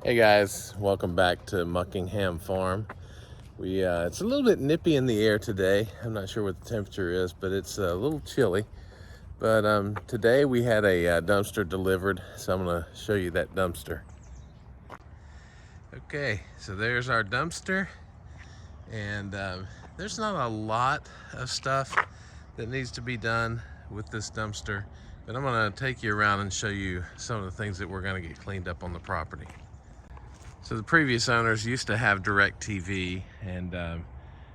Hey guys, welcome back to Muckingham Farm. It's a little bit nippy in the air today. I'm not sure what the temperature is, but it's a little chilly. But today we had a dumpster delivered, so I'm gonna show you that dumpster. Okay, so there's our dumpster, and there's not a lot of stuff that needs to be done with this dumpster, but I'm gonna take you around and show you some of the things that we're gonna get cleaned up on the property. So the previous owners used to have DirecTV, and I'm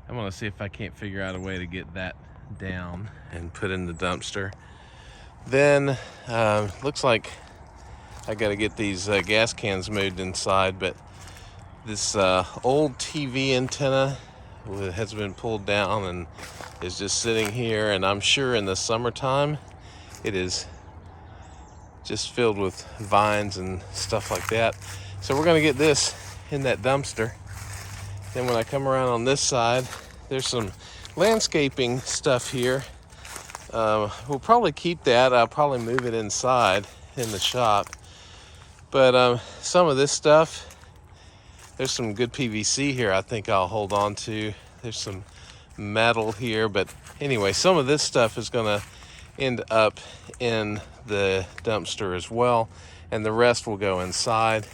gonna see if I can't figure out a way to get that down and put in the dumpster. Then looks like I got to get these gas cans moved inside, but this old TV antenna has been pulled down and is just sitting here, and I'm sure in the summertime it is just filled with vines and stuff like that. So we're gonna get this in that dumpster. Then when I come around on this side, there's some landscaping stuff here. We'll probably keep that. I'll probably move it inside in the shop. But some of this stuff, there's some good PVC here I think I'll hold on to. There's some metal here, but anyway, some of this stuff is gonna end up in the dumpster as well, and the rest will go inside.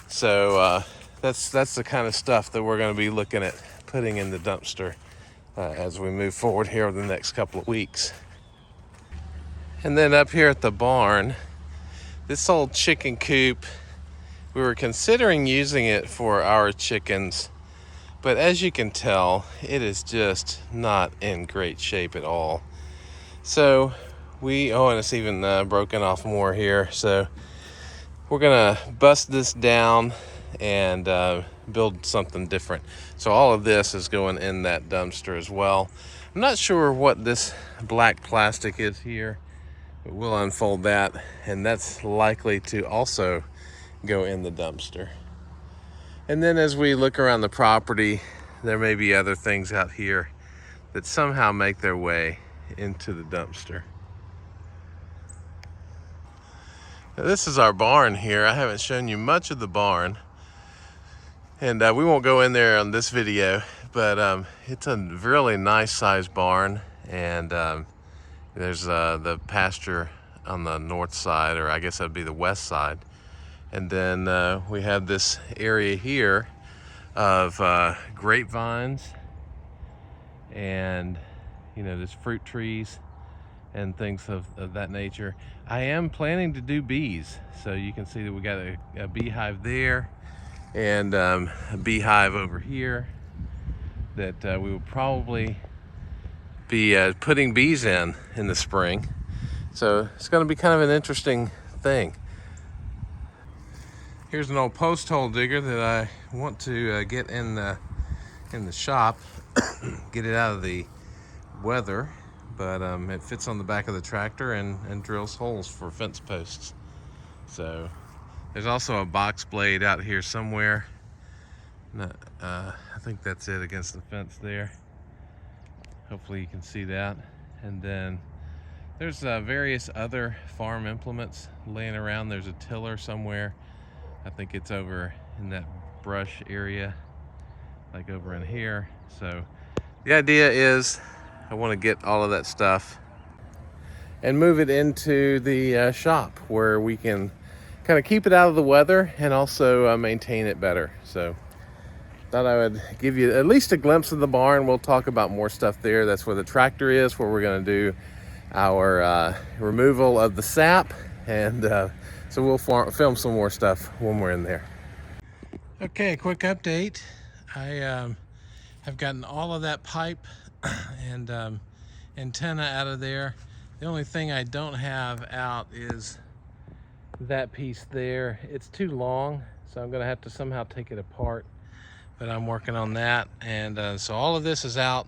So that's the kind of stuff that we're going to be looking at putting in the dumpster as we move forward here over the next couple of weeks. And then up here at the barn, this old chicken coop, we were considering using it for our chickens, but as you can tell, it is just not in great shape at all. So and it's even broken off more here. So we're gonna bust this down and build something different. So all of this is going in that dumpster as well. I'm not sure what this black plastic is here, but we'll unfold that, and that's likely to also go in the dumpster. And then as we look around the property, there may be other things out here that somehow make their way into the dumpster. Now, this is our barn here. I haven't shown you much of the barn, and we won't go in there on this video, but it's a really nice sized barn, and there's the pasture on the north side, or I guess that'd be the west side. And then we have this area here of grapevines and there's fruit trees and things of that nature. I am planning to do bees, so you can see that we got a beehive there and a beehive over here that we will probably be putting bees in the spring. So it's going to be kind of an interesting thing. Here's an old post hole digger that I want to get in the shop, get it out of the weather, but it fits on the back of the tractor and drills holes for fence posts. So there's also a box blade out here somewhere. I think that's it against the fence there. Hopefully you can see that. And then there's various other farm implements laying around. There's a tiller somewhere. I think it's over in that brush area, like over in here. So the idea is I want to get all of that stuff and move it into the shop where we can kind of keep it out of the weather and also maintain it better. So thought I would give you at least a glimpse of the barn. We'll talk about more stuff there. That's where the tractor is, where we're going to do our removal of the sap, and so we'll film some more stuff when we're in there. Okay, quick update. I have gotten all of that pipe and antenna out of there. The only thing I don't have out is that piece there. It's too long, so I'm gonna have to somehow take it apart, but I'm working on that. And so all of this is out.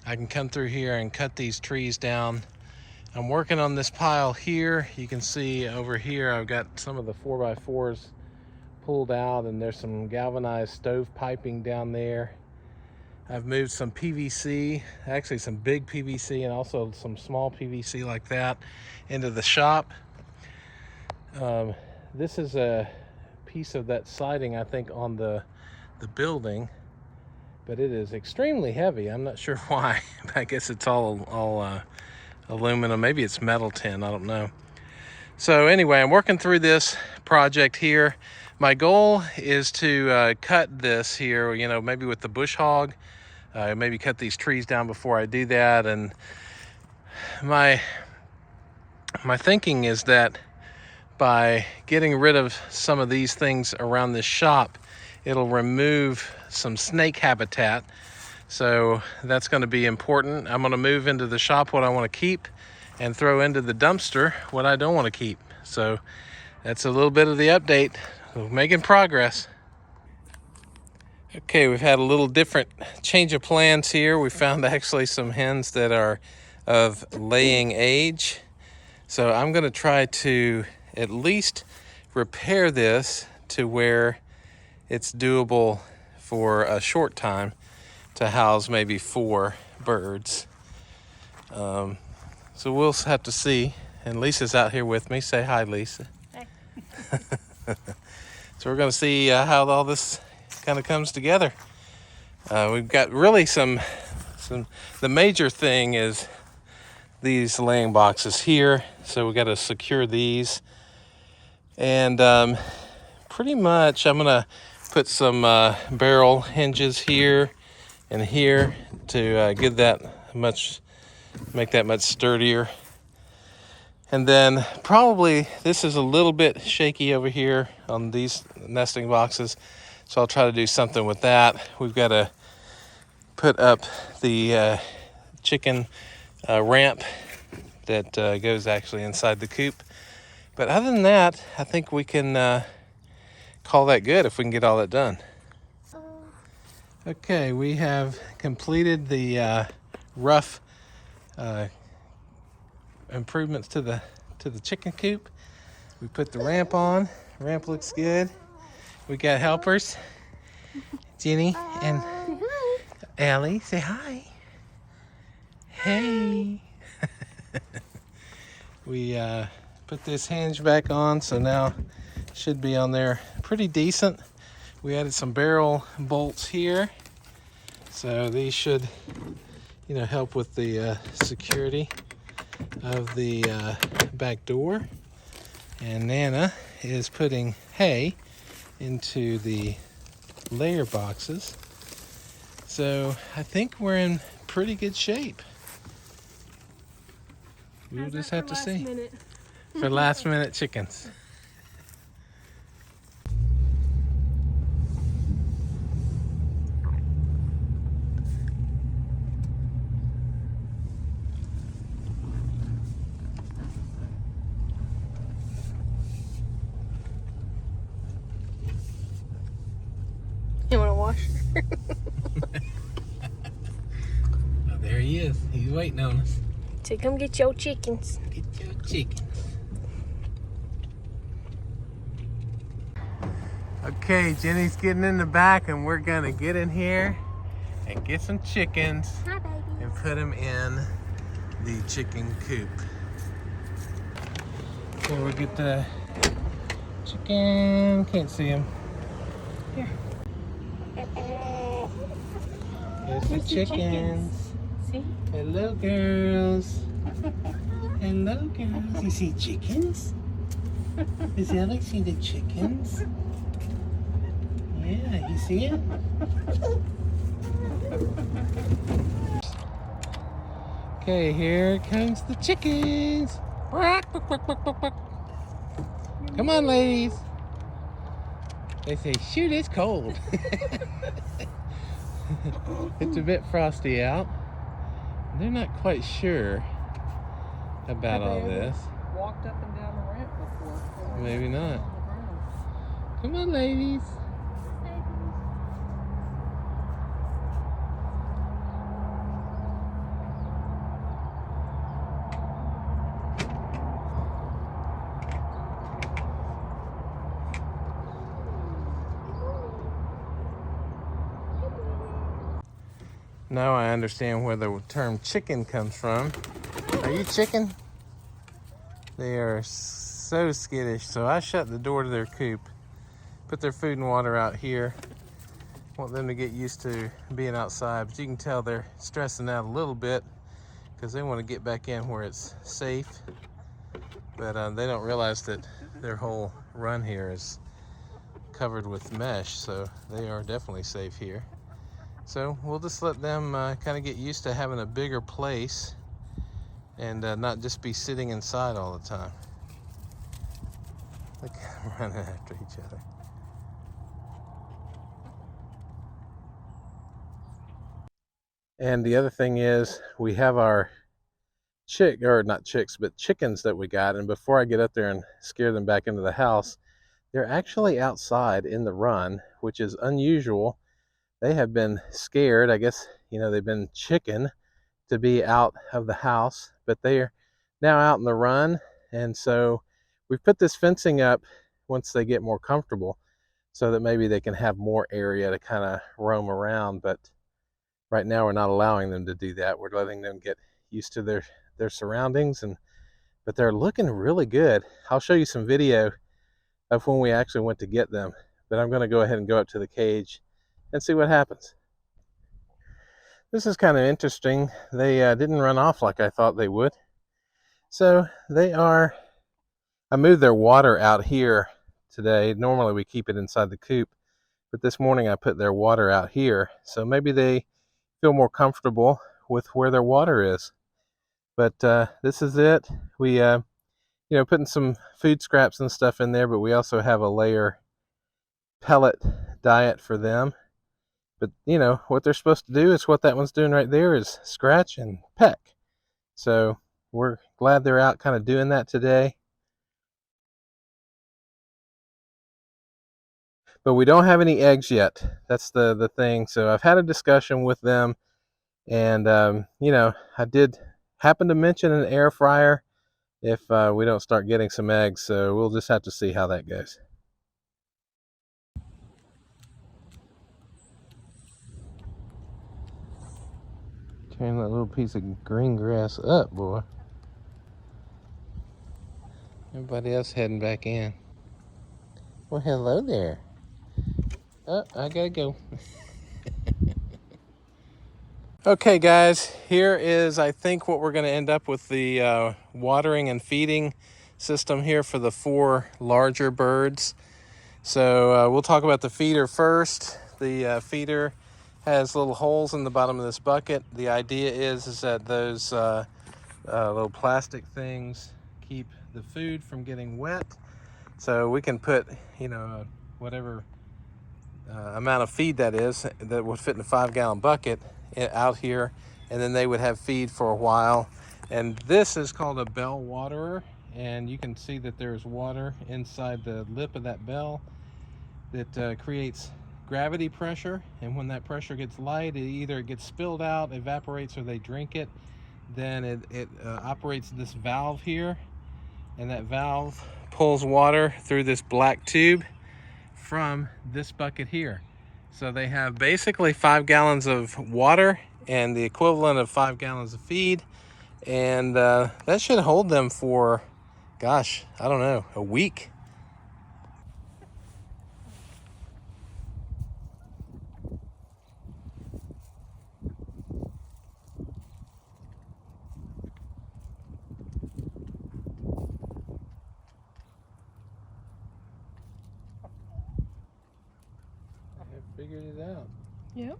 I can come through here and cut these trees down. I'm working on this pile here. You can see over here I've got some of the 4x4s pulled out, and there's some galvanized stove piping down there. I've moved some PVC, actually some big PVC and also some small PVC like that, into the shop. This is a piece of that siding, I think, on the building, but it is extremely heavy. I'm not sure why. I guess it's all aluminum. Maybe it's metal tin. I don't know. So anyway, I'm working through this project here. My goal is to cut this here, you know, maybe with the bush hog. Maybe cut these trees down before I do that. And my thinking is that by getting rid of some of these things around this shop, it'll remove some snake habitat. So that's going to be important. I'm going to move into the shop what I want to keep and throw into the dumpster what I don't want to keep. So that's a little bit of the update. We're making progress. Okay, we've had a little different change of plans here. We found actually some hens that are of laying age. So I'm going to try to at least repair this to where it's doable for a short time to house maybe 4 birds. So we'll have to see. And Lisa's out here with me. Say hi, Lisa. Hi. So we're going to see how all this kind of comes together. We've got really some. The major thing is these laying boxes here. So we got to secure these. And pretty much I'm going to put some barrel hinges here and here to make that much sturdier. And then probably this is a little bit shaky over here on these nesting boxes. So I'll try to do something with that. We've got to put up the chicken ramp that goes actually inside the coop. But other than that, I think we can call that good if we can get all that done. Okay, we have completed the rough improvements to the chicken coop. We put the ramp on. Ramp looks good. We got helpers. Jenny and Allie, say hi. Hey. We put this hinge back on, so now it should be on there pretty decent. We added some barrel bolts here, so these should, you know, help with the security of the back door. And Nana is putting hay into the layer boxes. So I think we're in pretty good shape. We'll just have to see. For last minute chickens. You want to wash her? Oh, there he is. He's waiting on us. So come get your chickens. Get your chickens. Okay, Jenny's getting in the back and we're gonna get in here and get some chickens. Hi, baby. And put them in the chicken coop. Okay, we'll get the chicken. Can't see him. Here. There's the chickens. See? Hello, girls. Hello, girls. You see chickens? Does Alex see the chickens? Yeah, you see it? Okay, here comes the chickens. Come on, ladies. They say, shoot, it's cold. It's a bit frosty out. They're not quite sure about all this. Walked up and down the ramp before. Maybe not. Come on, ladies. Now I understand where the term chicken comes from. Are you chicken? They are so skittish, so I shut the door to their coop put their food and water out here. Want them to get used to being outside, but you can tell they're stressing out a little bit because they want to get back in where it's safe. But they don't realize that their whole run here is covered with mesh, so they are definitely safe here. So we'll just let them kind of get used to having a bigger place and not just be sitting inside all the time. Look at them running after each other. And the other thing is we have our not chicks, but chickens that we got. And before I get up there and scare them back into the house, they're actually outside in the run, which is unusual. They have been scared. I guess, they've been chicken to be out of the house, but they are now out in the run. And so we've put this fencing up once they get more comfortable so that maybe they can have more area to kind of roam around. But right now we're not allowing them to do that. We're letting them get used to their surroundings, but they're looking really good. I'll show you some video of when we actually went to get them, but I'm going to go ahead and go up to the cage and see what happens. This is kind of interesting. They didn't run off like I thought they would. So I moved their water out here today. Normally we keep it inside the coop, but this morning I put their water out here. So maybe they feel more comfortable with where their water is. But this is it. We, putting some food scraps and stuff in there, but we also have a layer pellet diet for them. But, what they're supposed to do is what that one's doing right there is scratch and peck. So we're glad they're out kind of doing that today. But we don't have any eggs yet. That's the thing. So I've had a discussion with them. And, I did happen to mention an air fryer if we don't start getting some eggs. So we'll just have to see how that goes. Turn that little piece of green grass up, boy. Everybody else heading back in. Well, hello there. Oh, I gotta go. Okay, guys, here is, I think, what we're going to end up with the watering and feeding system here for the 4 larger birds. So we'll talk about the feeder first. The feeder has little holes in the bottom of this bucket. The idea is that those little plastic things keep the food from getting wet. So we can put, whatever amount of feed that is that would fit in a 5-gallon bucket out here, and then they would have feed for a while. And this is called a bell waterer, and you can see that there's water inside the lip of that bell that creates gravity pressure, and when that pressure gets light, it gets spilled out, evaporates, or they drink it. Then it operates this valve here, and that valve pulls water through this black tube from this bucket here. So they have basically 5 gallons of water and the equivalent of 5 gallons of feed, and that should hold them for, gosh, I don't know, a week. I figured it out. Yep.